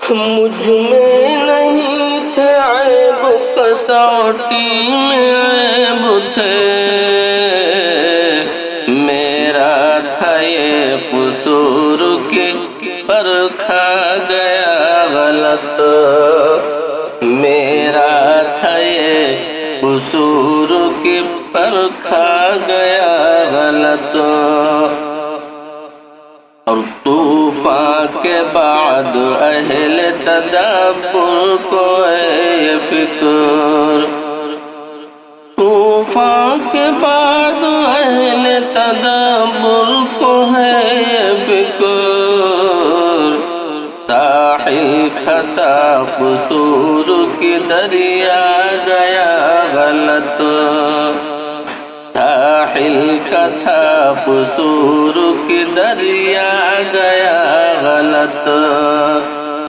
مجھ میں نہیں تھے عیب، کسوٹی میں عیب تھے، میرا تھا یہ قصور کہ پر کھا گیا غلط، میرا تھا یہ قصور کہ پر کھا گیا غلط۔ اور طوفان کے بعد اہل تدبر کو ہے یہ فکر، طوفان کے بعد اہل تدبر کو ہے یہ فکر، ساحل کھتا قصور کی دریا گیا غلط، ساحل کا تھا قصور کی دریا گیا غلط۔